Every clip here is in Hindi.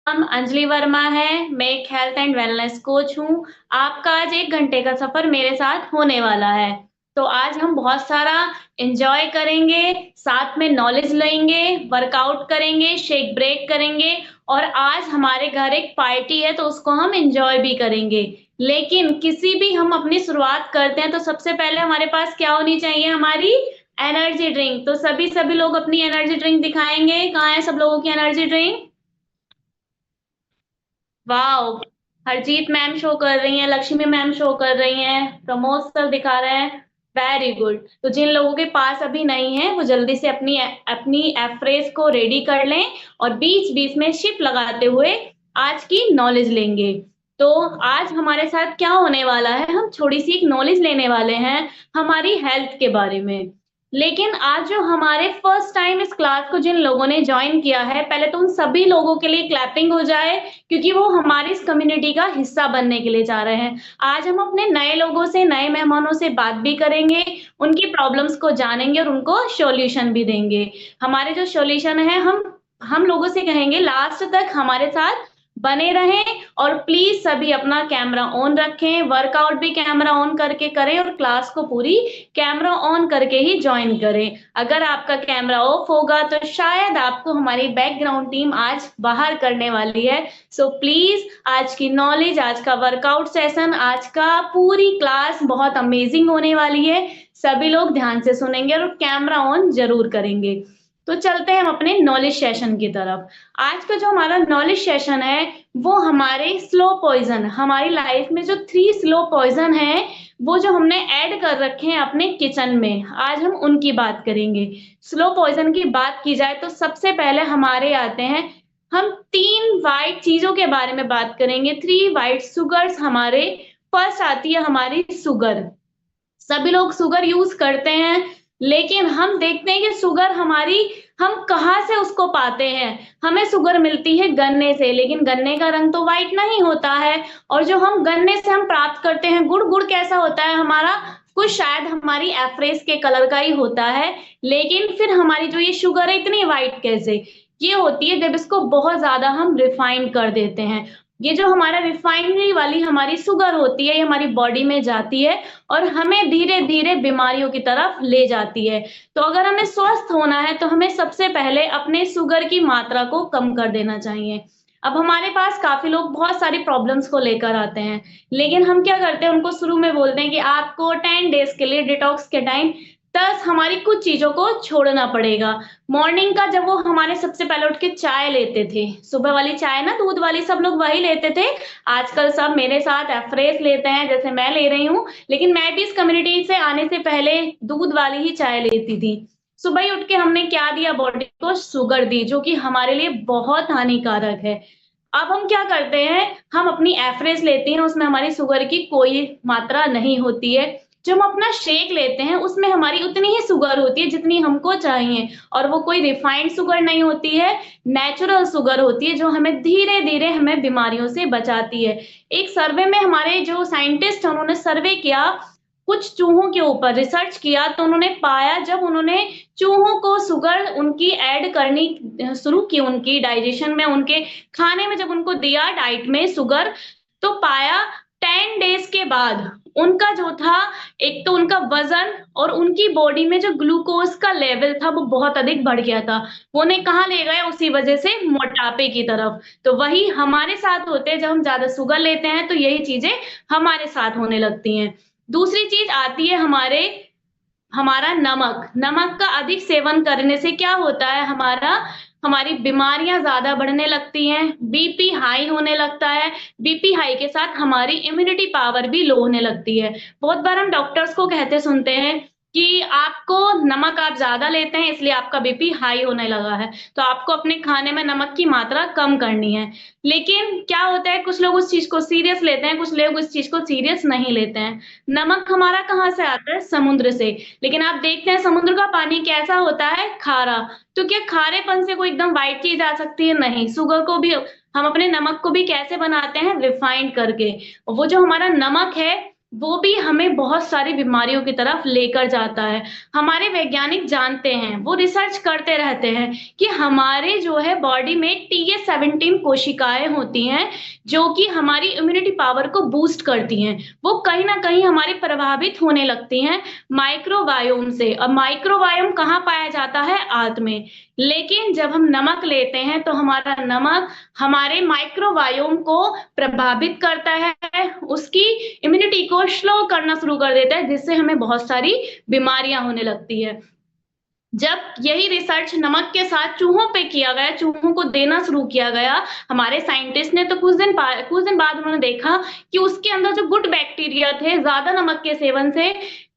नाम अंजलि वर्मा है। मैं एक हेल्थ एंड वेलनेस कोच हूँ। आपका आज 1 घंटे का सफ़र मेरे साथ होने वाला है। तो आज हम बहुत सारा एन्जॉय करेंगे, साथ में नॉलेज लेंगे, वर्कआउट करेंगे, शेक ब्रेक करेंगे और आज हमारे घर एक पार्टी है तो उसको हम एन्जॉय भी करेंगे। लेकिन किसी भी हम अपनी शुरुआत करते हैं तो सबसे पहले हमारे पास क्या होनी चाहिए? हमारी एनर्जी ड्रिंक। तो सभी लोग अपनी एनर्जी ड्रिंक दिखाएँगे। कहाँ है सब लोगों की energy drink? Wow! Harjeet ma'am show कर रही हैं, लक्ष्मी मैम शो कर रही हैं, प्रमोद सर दिखा रहे हैं। Very good. तो जिन लोगों के पास अभी नहीं है, वो जल्दी से अपनी एफ्रेज को रेडी कर लें और बीच-बीच में शिप लगाते हुए आज की नॉलेज लेंगे। तो आज हमारे साथ क्या होने वाला है, हम थोड़ी-सी एक नॉलेज लेने वाले हैं हमारी हेल्थ के बारे में। लेकिन आज जो हमारे फर्स्ट टाइम इस क्लास को जिन लोगों ने जॉइन किया है, पहले तो उन सभी लोगों के लिए क्लैपिंग हो जाए क्योंकि वो हमारी इस कम्युनिटी का हिस्सा बनने के लिए जा रहे हैं। आज हम अपने नए लोगों से, नए मेहमानों से बात भी करेंगे, उनकी प्रॉब्लम्स को जानेंगे और उनको सॉल्यूशन भी देंगे। हमारे जो सॉल्यूशन है हम लोगों से कहेंगे लास्ट तक हमारे साथ बने रहें और प्लीज़ सभी अपना कैमरा ऑन रखें, वर्कआउट भी कैमरा ऑन करके करें और क्लास को पूरी कैमरा ऑन करके ही जॉइन करें। अगर आपका कैमरा ऑफ होगा तो शायद आपको हमारी बैकग्राउंड टीम आज बाहर करने वाली है। सो प्लीज़ आज की नॉलेज, आज का वर्कआउट सेशन, आज का पूरी क्लास बहुत अमेजिंग होने वाली है। सभी लोग ध्यान से सुनेंगे और कैमरा ऑन ज़रूर करेंगे। तो चलते हैं हम अपने नॉलेज सेशन की तरफ। आज का जो हमारा नॉलेज सेशन है, वो हमारे स्लो पॉइज़न, हमारी लाइफ में जो 3 स्लो पॉइज़न हैं, वो जो हमने ऐड कर रखे हैं अपने किचन में, आज हम उनकी बात करेंगे। स्लो पॉइज़न की बात की जाए तो सबसे पहले हमारे आते हैं, हम 3 व्हाइट चीज़ों के बारे में बात करेंगे, 3 व्हाइट शुगर्स हमारे। फर्स्ट आती है हमारी शुगर। सभी लोग शुगर यूज़ करते हैं, लेकिन हम देखते हैं कि शुगर हमारी हम कहाँ से उसको पाते हैं? हमें शुगर मिलती है गन्ने से, लेकिन गन्ने का रंग तो व्हाइट नहीं होता है और जो हम गन्ने से हम प्राप्त करते हैं गुड़, गुड़ कैसा होता है हमारा? कुछ शायद हमारी एफ्रेज के कलर का ही होता है, लेकिन फिर हमारी जो ये शुगर है इतनी व्हाइट कैसे? ये होती है जब इसको बहुत ज़्यादा हम रिफाइंड कर देते हैं। ये जो हमारा रिफाइनरी वाली हमारी शुगर होती है, ये हमारी बॉडी में जाती है और हमें धीरे-धीरे बीमारियों की तरफ ले जाती है। तो अगर हमें स्वस्थ होना है, तो हमें सबसे पहले अपने शुगर की मात्रा को कम कर देना चाहिए। अब हमारे पास काफ़ी लोग बहुत सारी प्रॉब्लम्स को लेकर आते हैं, लेकिन हम क्या करते हैं, उनको शुरू में बोलते हैं कि आपको 10 डेज़ के लिए डिटॉक्स के टाइम 10 हमारी कुछ चीज़ों को छोड़ना पड़ेगा। मॉर्निंग का जब वो हमारे सबसे पहले उठ के चाय लेते थे, सुबह वाली चाय ना दूध वाली सब लोग वही लेते थे। आजकल सब मेरे साथ एफ्रेस लेते हैं जैसे मैं ले रही हूँ, लेकिन मैं भी इस कम्युनिटी से आने से पहले दूध वाली ही चाय लेती थी। सुबह ही उठ के हमने क्या दिया बॉडी को शुगर दी, जो कि हमारे लिए बहुत हानिकारक है। अब हम क्या करते हैं, हम अपनी एवरेज लेते हैं, उसमें हमारी शुगर की कोई मात्रा नहीं होती है। जो हम अपना शेक लेते हैं, उसमें हमारी उतनी ही शुगर होती है जितनी हमको चाहिए और वो कोई रिफाइंड शुगर नहीं होती है, नेचुरल शुगर होती है जो हमें धीरे-धीरे हमें बीमारियों से बचाती है। एक सर्वे में हमारे जो साइंटिस्ट हैं, उन्होंने सर्वे किया, कुछ चूहों के ऊपर रिसर्च किया तो उन्होंने पाया जब उन्होंने चूहों को शुगर उनकी ऐड करनी शुरू की उनकी डाइजेशन में, उनके खाने में जब उनको दिया डाइट में शुगर, तो पाया 10 डेज़ के बाद उनका जो था, एक तो उनका वज़न और उनकी बॉडी में जो ग्लूकोज़ का लेवल था, वो बहुत अधिक बढ़ गया था। वो उन्हें कहाँ ले गया? उसी वज़ह से मोटापे की तरफ। तो वही हमारे साथ होते हैं, जब हम ज़्यादा शुगर लेते हैं, तो यही चीज़ें हमारे साथ होने लगती हैं। दूसरी चीज़ आती है हमारा नमक। नमक का अधिक सेवन करने से क्या होता है हमारी बीमारियाँ ज़्यादा बढ़ने लगती हैं, बीपी हाई होने लगता है, बीपी हाई के साथ हमारी इम्यूनिटी पावर भी लो होने लगती है। बहुत बार हम डॉक्टर्स को कहते सुनते हैं कि आपको नमक आप ज़्यादा लेते हैं इसलिए आपका बीपी हाई होने लगा है, तो आपको अपने खाने में नमक की मात्रा कम करनी है। लेकिन क्या होता है कुछ लोग उस चीज़ को सीरियस लेते हैं, कुछ लोग उस चीज़ को सीरियस नहीं लेते हैं। नमक हमारा कहाँ से आता है? समुद्र से। लेकिन आप देखते हैं समुद्र का पानी कैसा होता है? खारा। तो क्या खारेपन से कोई एकदम व्हाइट चीज़ आ सकती है? नहीं। शुगर को भी हम अपने नमक को भी कैसे बनाते हैं? रिफाइंड करके। वो जो हमारा नमक है, वो भी हमें बहुत सारी बीमारियों की तरफ लेकर जाता है। हमारे वैज्ञानिक जानते हैं, वो रिसर्च करते रहते हैं कि हमारे जो है बॉडी में TS17 कोशिकाएँ होती हैं, जो कि हमारी इम्यूनिटी पावर को बूस्ट करती हैं। वो कहीं न कहीं हमारी प्रभावित होने लगती हैं माइक्रोबायोम से। अब माइक्रोबायोम कहाँ पाया जाता है? आँत में। लेकिन जब हम नमक लेते हैं, तो हमारा नमक हमारे माइक्रोबायोम को प्रभावित करता है, उसकी इम्यूनिटी को स्लो करना शुरू कर देता है, जिससे हमें बहुत सारी बीमारियां होने लगती है। जब यही रिसर्च नमक के साथ चूहों पे किया गया, चूहों को देना शुरू किया गया, हमारे साइंटिस्ट ने, तो कुछ दिन बाद उन्होंने देखा कि उसके अंदर जो गुड बैक्टीरिया थे, ज्यादा नमक के सेवन से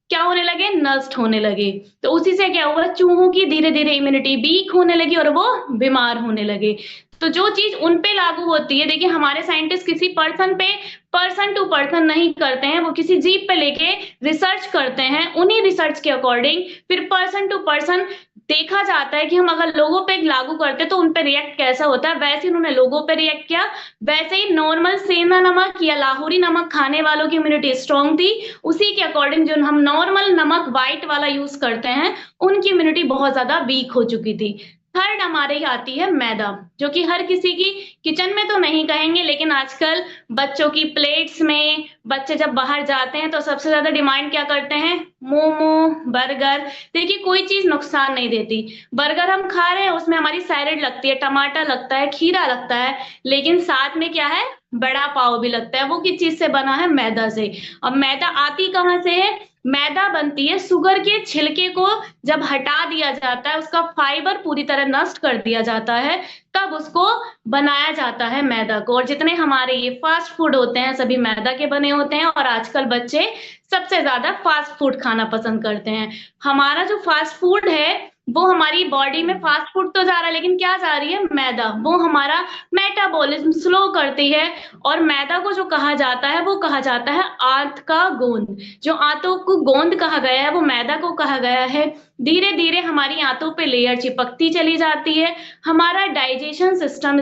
क्या होने लगे? नष्ट होने लगे। तो उसी से क्या हुआ? चूहों की धीरे धीरे इम्यूनिटी वीक होने लगी और वो बीमार होने लगे। तो जो चीज उन पे लागू होती है, देखिए हमारे साइंटिस्ट किसी पर्सन पे पर्सन टू पर्सन नहीं करते हैं, वो किसी जीव पे लेके रिसर्च करते हैं। उन्हीं रिसर्च के अकॉर्डिंग फिर पर्सन टू पर्सन देखा जाता है कि हम अगर लोगों पे लागू करते तो उन पे रिएक्ट कैसा होता है। वैसे उन्होंने लोगों पे रिएक्ट किया। वैसे ही नॉर्मल सेंधा नमक या लाहौरी नमक खाने वालों की इम्यूनिटी स्ट्रांग थी, उसी के अकॉर्डिंग जो हम नॉर्मल नमक व्हाइट वाला यूज करते हैं, उनकी इम्यूनिटी बहुत ज्यादा वीक हो चुकी थी। थर्ड हमारे ही आती है मैदा, जो कि हर किसी की किचन में तो नहीं कहेंगे, लेकिन आजकल बच्चों की प्लेट्स में, बच्चे जब बाहर जाते हैं तो सबसे ज्यादा डिमांड क्या करते हैं? मोमो, बर्गर। देखिए कोई चीज नुकसान नहीं देती। बर्गर हम खा रहे हैं, उसमें हमारी सैलेड लगती है, टमाटर लगता है, खीरा लगता है, लेकिन साथ में क्या है? बड़ा पाव भी लगता है। वो किस चीज से बना है? मैदा से। अब मैदा आती कहाँ से है? मैदा बनती है शुगर के छिलके को जब हटा दिया जाता है, उसका फाइबर पूरी तरह नष्ट कर दिया जाता है, तब उसको बनाया जाता है मैदा को। और जितने हमारे ये फास्ट फूड होते हैं, सभी मैदा के बने होते हैं। और आजकल बच्चे सबसे ज्यादा फास्ट फूड खाना पसंद करते हैं। हमारा जो फास्ट फूड है, वो हमारी बॉडी में फास्ट फूड तो जा रहा है, लेकिन क्या जा रही है? मैदा। वो हमारा मेटाबॉलिज्म स्लो करती है। और मैदा को जो कहा जाता है, वो कहा जाता है आंत का गोंद। जो आंतों को गोंद कहा गया है, वो मैदा को कहा गया है। धीरे धीरे हमारी आंतों पे लेयर चिपकती चली जाती है। हमारा डाइजेशन सिस्टम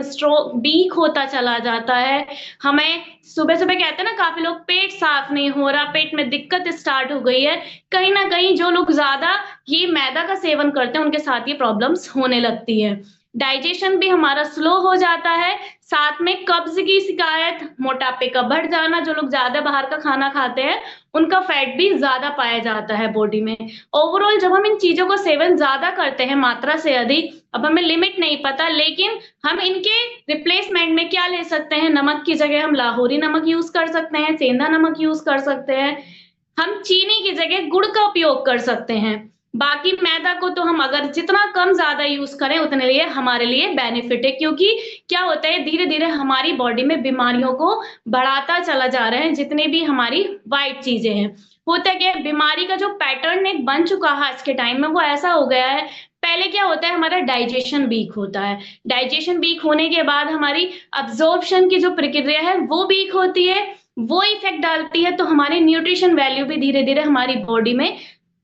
वीक होता चला जाता है। हमें सुबह सुबह कहते हैं ना, काफी लोग पेट साफ नहीं हो रहा, पेट में दिक्कत स्टार्ट हो गई है। कहीं ना कहीं जो लोग ज्यादा ये मैदा का सेवन करते हैं, उनके साथ ये प्रॉब्लम्स होने लगती है। डाइजेशन भी हमारा स्लो हो जाता है। साथ में कब्ज की शिकायत, मोटापे का बढ़ जाना, जो लोग ज्यादा बाहर का खाना खाते हैं, उनका फैट भी ज्यादा पाया जाता है बॉडी में। ओवरऑल जब हम इन चीजों को सेवन ज्यादा करते हैं, मात्रा से अधिक, अब हमें लिमिट नहीं पता, लेकिन हम इनके रिप्लेसमेंट में क्या ले सकते हैं? नमक की जगह हम लाहौरी नमक यूज कर सकते हैं, सेंधा नमक यूज कर सकते हैं, हम चीनी की जगह गुड़ का उपयोग कर सकते हैं। बाकी मैदा को तो हम अगर जितना कम ज्यादा यूज करें, उतने लिए हमारे लिए बेनिफिट है। क्योंकि क्या होता है, धीरे धीरे हमारी बॉडी में बीमारियों को बढ़ाता चला जा रहा है। जितने भी हमारी वाइट चीजें हैं, होता क्या है, बीमारी का जो पैटर्न एक बन चुका है आज के टाइम में, वो ऐसा हो गया है। पहले क्या होता है, हमारा डाइजेशन वीक होता है। डाइजेशन वीक होने के बाद हमारी अब्जॉर्प्शन की जो प्रक्रिया है, वो वीक होती है। वो इफेक्ट डालती है, तो हमारी न्यूट्रिशन वैल्यू भी धीरे धीरे हमारी बॉडी में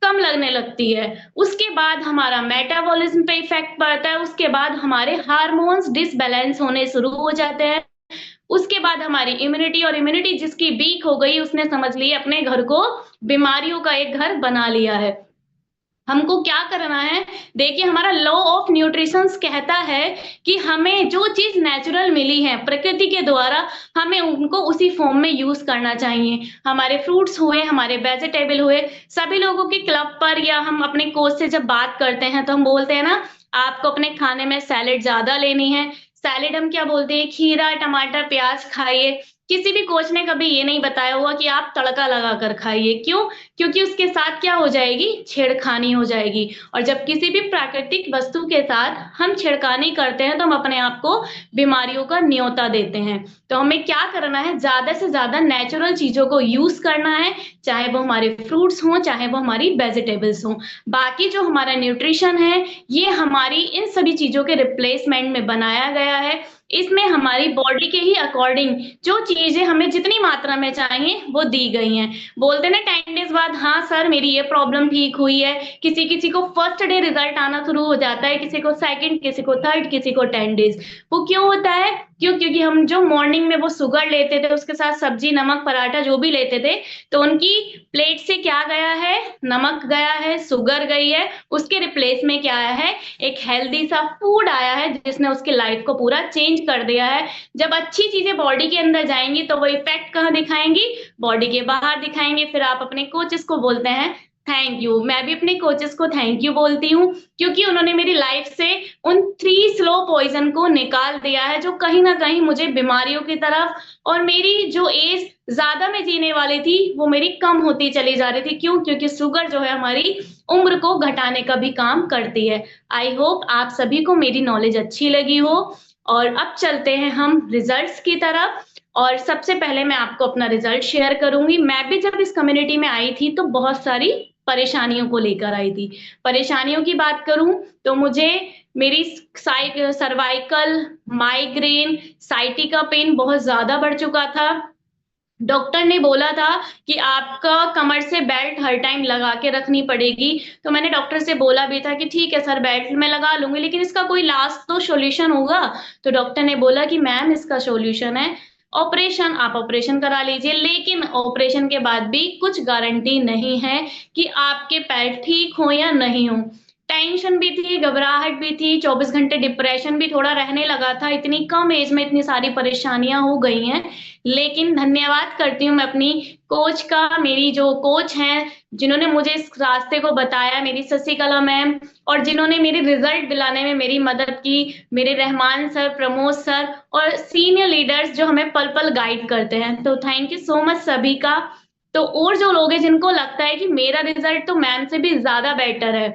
कम लगने लगती है। उसके बाद हमारा मेटाबॉलिज्म पे इफेक्ट पड़ता है। उसके बाद हमारे हार्मोन्स डिसबैलेंस होने शुरू हो जाते हैं। उसके बाद हमारी इम्यूनिटी, और इम्यूनिटी जिसकी वीक हो गई, उसने समझ ली अपने घर को बीमारियों का एक घर बना लिया है। हमको क्या करना है? देखिए हमारा लॉ ऑफ न्यूट्रिशन कहता है कि हमें जो चीज नेचुरल मिली है प्रकृति के द्वारा, हमें उनको उसी फॉर्म में यूज करना चाहिए। हमारे फ्रूट्स हुए, हमारे वेजिटेबल हुए, सभी लोगों के क्लब पर या हम अपने कोच से जब बात करते हैं, तो हम बोलते हैं ना, आपको अपने खाने में सैलेड ज्यादा लेनी है। सैलेड हम क्या बोलते हैं? खीरा, टमाटर, प्याज खाइए। किसी भी कोच ने कभी ये नहीं बताया हुआ कि आप तड़का लगाकर खाइए। क्यों? क्योंकि उसके साथ क्या हो जाएगी? छेड़खानी हो जाएगी। और जब किसी भी प्राकृतिक वस्तु के साथ हम छेड़खानी करते हैं, तो हम अपने आप को बीमारियों का न्योता देते हैं। तो हमें क्या करना है? ज्यादा से ज्यादा नेचुरल चीजों को यूज करना है, चाहे वो हमारे फ्रूट्स हों, चाहे वो हमारी वेजिटेबल्स हों। बाकी जो हमारा न्यूट्रिशन है, ये हमारी इन सभी चीजों के रिप्लेसमेंट में बनाया गया है। इसमें हमारी बॉडी के ही अकॉर्डिंग जो चीजें हमें जितनी मात्रा में चाहिए, वो दी गई हैं। बोलते ना 10 डेज बाद, हाँ सर मेरी ये प्रॉब्लम ठीक हुई है। किसी किसी को फर्स्ट डे रिजल्ट आना शुरू हो जाता है, किसी को सेकंड, किसी को थर्ड, किसी को 10 डेज। वो क्यों होता है? क्योंकि हम जो मॉर्निंग में वो शुगर लेते थे, उसके साथ सब्जी, नमक, पराठा जो भी लेते थे, तो उनकी प्लेट से क्या गया है? नमक गया है, शुगर गई है, उसके रिप्लेस में क्या आया है? एक हेल्दी सा फूड आया है, जिसने उसकी लाइफ को पूरा चेंज कर दिया है। जब अच्छी चीजें बॉडी के अंदर जाएंगी तो वो इफेक्ट कहाँ दिखाएंगी? बॉडी के बाहर दिखाएंगे। फिर आप अपने कोचेस को बोलते हैं थैंक यू। मैं भी अपने कोचेस को थैंक यू बोलती हूँ, क्योंकि उन्होंने मेरी लाइफ से उन 3 स्लो पॉइजन को निकाल दिया है, जो कहीं ना कहीं मुझे बीमारियों की तरफ, और मेरी जो एज ज्यादा मैं जीने वाली थी वो मेरी कम होती चली जा रही थी। क्यों? क्योंकि शुगर जो है हमारी उम्र को घटाने का भी काम करती है। आई होप आप सभी को मेरी नॉलेज अच्छी लगी हो। और अब चलते हैं हम रिजल्ट्स की तरफ। और सबसे पहले मैं आपको अपना रिजल्ट शेयर करूंगी। मैं भी जब इस कम्युनिटी में आई थी तो बहुत सारी परेशानियों को लेकर आई थी। परेशानियों की बात करूं तो मुझे मेरी सर्वाइकल, माइग्रेन, साइटिका पेन बहुत ज्यादा बढ़ चुका था। डॉक्टर ने बोला था कि आपका कमर से बेल्ट हर टाइम लगा के रखनी पड़ेगी। तो मैंने डॉक्टर से बोला भी था कि ठीक है सर, बेल्ट मैं लगा लूंगी, लेकिन इसका कोई लास्ट तो सॉल्यूशन होगा। तो डॉक्टर ने बोला कि मैम इसका सॉल्यूशन है ऑपरेशन, आप ऑपरेशन करा लीजिए। लेकिन ऑपरेशन के बाद भी कुछ गारंटी नहीं है कि आपके पैर ठीक हो या नहीं हो। टेंशन भी थी, घबराहट भी थी, 24 घंटे डिप्रेशन भी थोड़ा रहने लगा था। इतनी कम एज में इतनी सारी परेशानियां हो गई हैं। लेकिन धन्यवाद करती हूँ मैं अपनी कोच का, मेरी जो कोच हैं जिन्होंने मुझे इस रास्ते को बताया, मेरी शशिकला मैम, और जिन्होंने मेरे रिजल्ट दिलाने में मेरी मदद की, मेरे रहमान सर, प्रमोद सर और सीनियर लीडर्स जो हमें पल पल गाइड करते हैं। तो थैंक यू सो मच सभी का। तो और जो लोग हैं जिनको लगता है कि मेरा रिजल्ट तो मैम से भी ज्यादा बेटर है,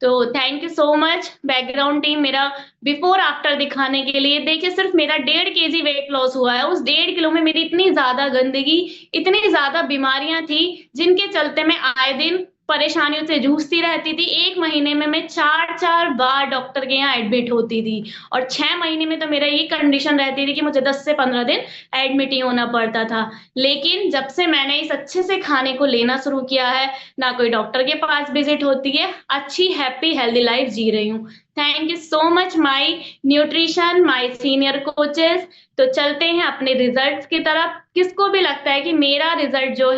तो thank you so much background team, मेरा बिफोर आफ्टर दिखाने के लिए। देखिए सिर्फ मेरा 1.5 kg वेट लॉस हुआ है। उस 1.5 किलो में मेरी इतनी ज्यादा गंदगी, इतनी ज्यादा बीमारियां थी, जिनके चलते मैं आए दिन परेशानियों से जूझती रहती थी। 1 महीने में मैं 4 बार डॉक्टर के यहाँ एडमिट होती थी, और 6 महीने में तो मेरा ये कंडीशन रहती थी कि मुझे 10 से 15 दिन एडमिट ही होना पड़ता था। लेकिन जब से मैंने इस अच्छे से खाने को लेना शुरू किया है, ना कोई डॉक्टर के पास विजिट होती है, अच्छी हैप्पी हेल्दी लाइफ जी रही हूँ। Thank you so much my nutrition, my senior coaches. तो चलते हैं अपने रिजल्ट्स की तरफ। किसको भी लगता है कि मेरा रिजल्ट जो